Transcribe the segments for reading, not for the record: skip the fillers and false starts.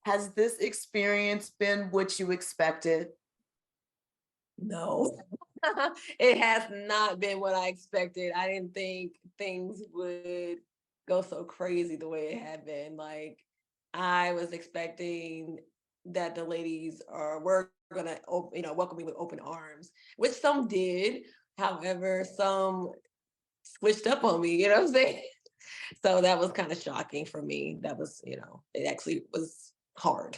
Has this experience been what you expected? No, it has not been what I expected. I didn't think things would go so crazy the way it had been. Like, I was expecting that the ladies were gonna, welcome me with open arms, which some did. However, some switched up on me. You know what I'm saying? So that was kind of shocking for me. That was, it actually was hard.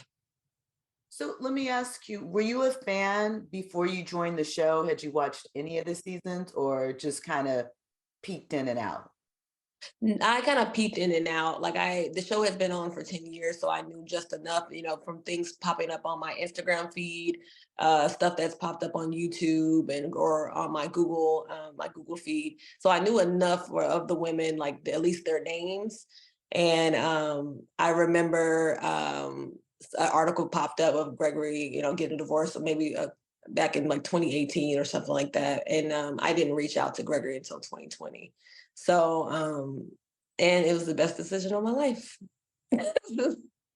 So let me ask you, were you a fan before you joined the show? Had you watched any of the seasons or just kind of peeked in and out? I kind of peeped in and out. Like the show has been on for 10 years, so I knew just enough, from things popping up on my Instagram feed, stuff that's popped up on YouTube and or on my Google feed. So I knew enough of the women, like at least their names. And I remember an article popped up of Gregory, getting divorced, so maybe back in like 2018 or something like that. And I didn't reach out to Gregory until 2020. So, and it was the best decision of my life.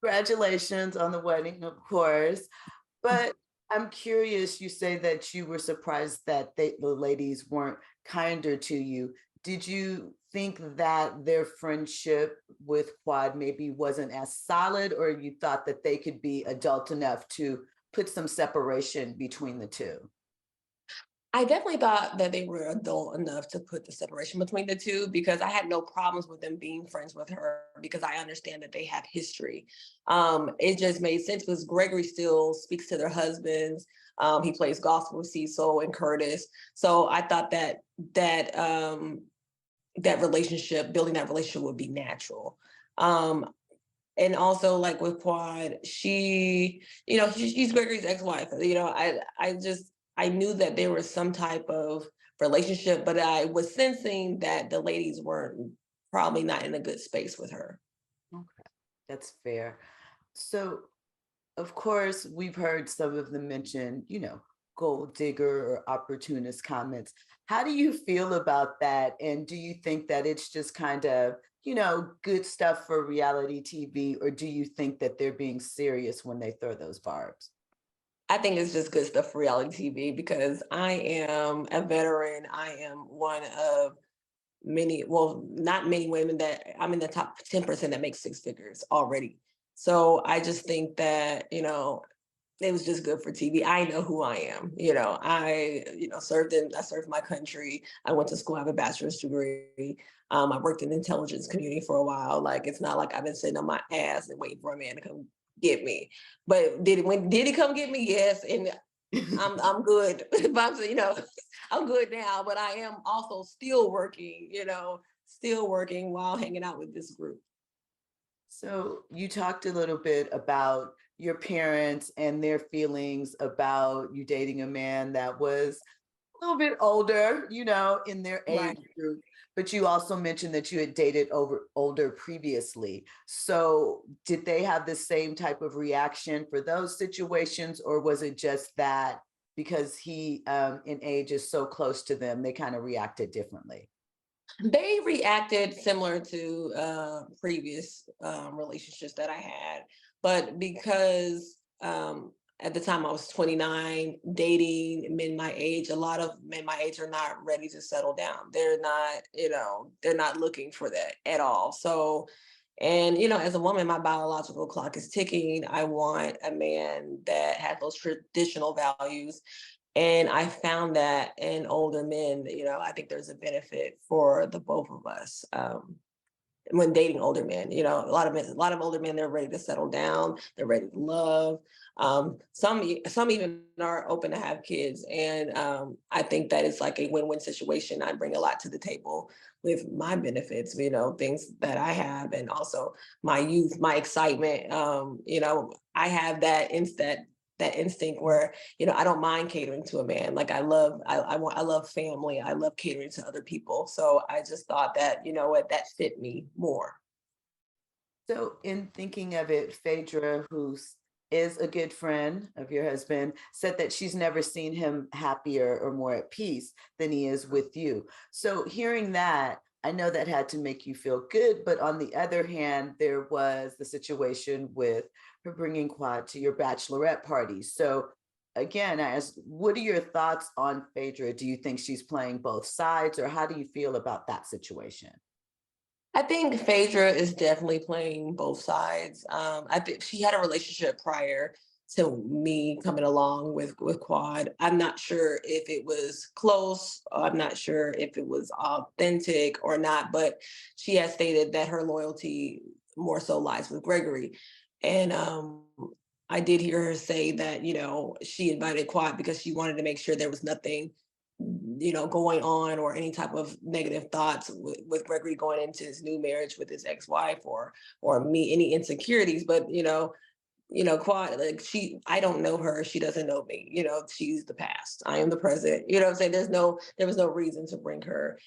Congratulations on the wedding, of course. But I'm curious, you say that you were surprised that the ladies weren't kinder to you. Did you think that their friendship with Quad maybe wasn't as solid, or you thought that they could be adult enough to put some separation between the two? I definitely thought that they were adult enough to put the separation between the two because I had no problems with them being friends with her because I understand that they have history. It just made sense because Gregory still speaks to their husbands. He plays gospel with Cecil and Curtis. So I thought that relationship, building that relationship would be natural. And also like with Quad, she's Gregory's ex-wife. I knew that there was some type of relationship, but I was sensing that the ladies weren't probably not in a good space with her. Okay, that's fair. So, of course, we've heard some of them mention, gold digger or opportunist comments. How do you feel about that? And do you think that it's just kind of, good stuff for reality TV, or do you think that they're being serious when they throw those barbs? I think it's just good stuff for reality TV because I am a veteran. I am one of many, well, not many women that I'm in the top 10% that make six figures already. So I just think that, it was just good for TV. I know who I am. I served my country. I went to school, I have a bachelor's degree. I worked in the intelligence community for a while. Like, it's not like I've been sitting on my ass and waiting for a man to come get me. But did he come get me? Yes. And I'm good. But I'm good now, but I am also still working, still working while hanging out with this group. So you talked a little bit about your parents and their feelings about you dating a man that was a little bit older, in their age Right. group. But you also mentioned that you had dated older previously. So did they have the same type of reaction for those situations, or was it just that because he in age is so close to them, they kind of reacted differently? They reacted similar to previous relationships that I had, but because at the time I was 29, dating men my age, a lot of men my age are not ready to settle down. They're not looking for that at all. So, and as a woman, my biological clock is ticking. I want a man that has those traditional values, and I found that in older men, I think there's a benefit for the both of us. When dating older men, a lot of older men, they're ready to settle down, they're ready to love. Some even are open to have kids. And I think that it's like a win-win situation. I bring a lot to the table with my benefits, things that I have, and also my youth, my excitement. I have that instinct where I don't mind catering to a man. Like I love family. I love catering to other people. So I just thought that that fit me more. So, in thinking of it, Phaedra, who is a good friend of your husband, said that she's never seen him happier or more at peace than he is with you. So, hearing that, I know that had to make you feel good. But on the other hand, there was the situation with for bringing Quad to your bachelorette party. So again, I ask, what are your thoughts on Phaedra? Do you think she's playing both sides, or how do you feel about that situation? I think Phaedra is definitely playing both sides. I think she had a relationship prior to me coming along with Quad. I'm not sure if it was close. I'm not sure if it was authentic or not. But she has stated that her loyalty more so lies with Gregory, and I did hear her say that she invited Quad because she wanted to make sure there was nothing going on or any type of negative thoughts with Gregory going into his new marriage with his ex-wife or me any insecurities. But Quad, like I don't know her, she doesn't know me. She's the past. I am the present. You know what I'm saying? There was no reason to bring her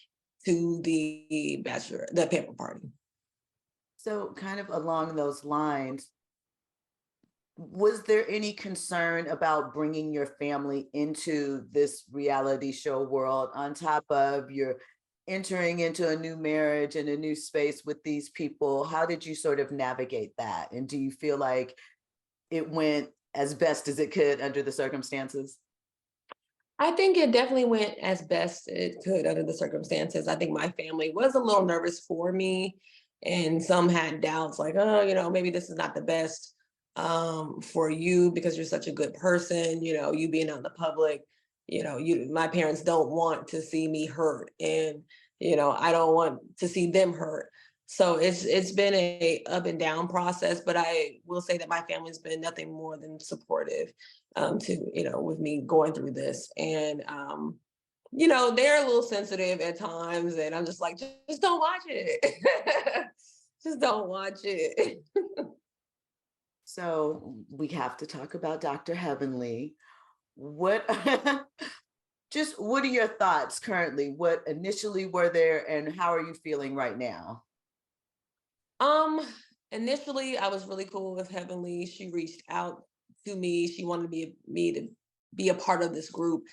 to the pamper party. So, kind of along those lines, was there any concern about bringing your family into this reality show world on top of your entering into a new marriage and a new space with these people? How did you sort of navigate that? And do you feel like it went as best as it could under the circumstances? I think it definitely went as best it could under the circumstances. I think my family was a little nervous for me, and some had doubts, like, oh, maybe this is not the best for you because you're such a good person. You being out in the public. My parents don't want to see me hurt, and I don't want to see them hurt. So it's been a up and down process, but I will say that my family's been nothing more than supportive to with me going through this, and they're a little sensitive at times, and I'm just like, just don't watch it. Just don't watch it. So we have to talk about Dr. Heavenly. What just what are your thoughts currently? What initially were there and how are you feeling right now? Um, Initially, I was really cool with Heavenly. She reached out to me. She wanted me to be a part of this group.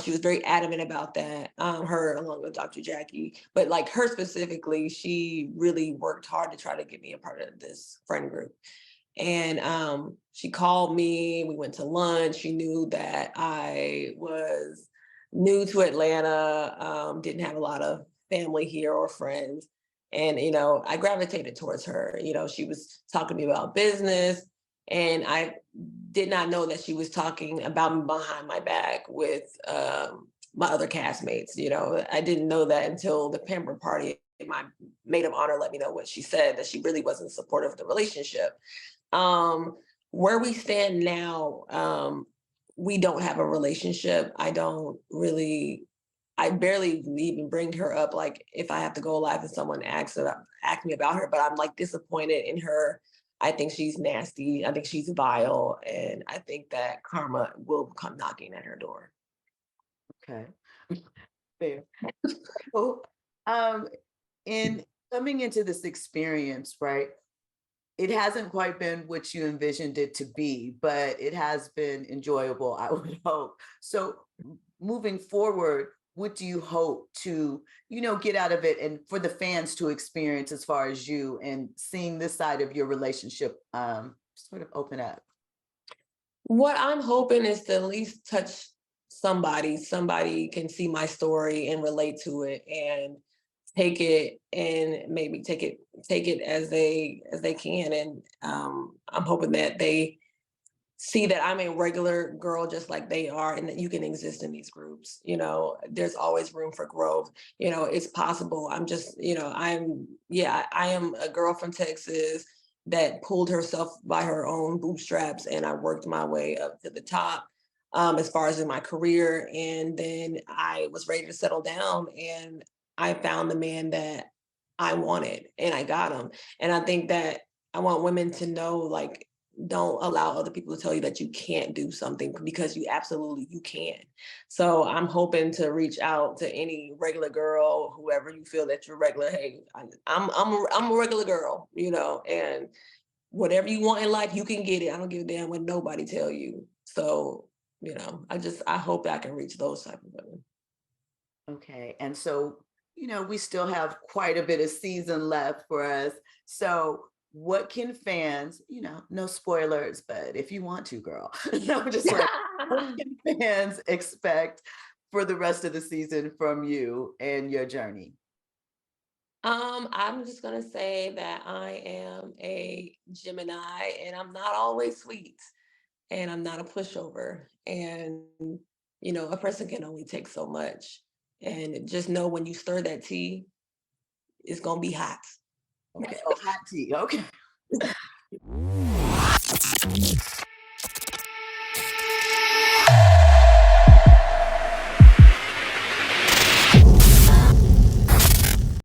She was very adamant about that. Her along with Dr. Jackie, but like her specifically, she really worked hard to try to get me a part of this friend group. And she called me. We went to lunch. She knew that I was new to Atlanta, didn't have a lot of family here or friends. And, I gravitated towards her. She was talking to me about business. And I did not know that she was talking about me behind my back with my other castmates. I didn't know that until the pamper party. My maid of honor let me know what she said, that she really wasn't supportive of the relationship. Um, where we stand now, we don't have a relationship. I barely even bring her up. Like if I have to go live and someone asks me about her, but I'm like disappointed in her. I think she's nasty. I think she's vile. And I think that karma will come knocking at her door. Okay. Fair. So, um, in coming into this experience, right? It hasn't quite been what you envisioned it to be, but it has been enjoyable, I would hope. So moving forward, what do you hope to, get out of it and for the fans to experience as far as you and seeing this side of your relationship sort of open up? What I'm hoping is to at least touch somebody. Somebody can see my story and relate to it and take it and maybe take it as they can. And I'm hoping that they see that I'm a regular girl just like they are, and that you can exist in these groups. There's always room for growth. It's possible. I'm just, I am a girl from Texas that pulled herself by her own bootstraps, and I worked my way up to the top as far as in my career. And then I was ready to settle down, and I found the man that I wanted, and I got him. And I think that I want women to know, like, don't allow other people to tell you that you can't do something, because you can. So I'm hoping to reach out to any regular girl, whoever you feel that you're regular. Hey, I'm a regular girl, and whatever you want in life, you can get it. I don't give a damn what nobody tell you. So, I hope I can reach those type of women. Okay. And so, we still have quite a bit of season left for us. So, what can fans, no spoilers, but if you want to, girl, no, I'm just like, what can fans expect for the rest of the season from you and your journey? I'm just gonna say that I am a Gemini and I'm not always sweet and I'm not a pushover. And, a person can only take so much. And just know when you stir that tea, it's gonna be hot. Okay. Oh, hot tea. Okay.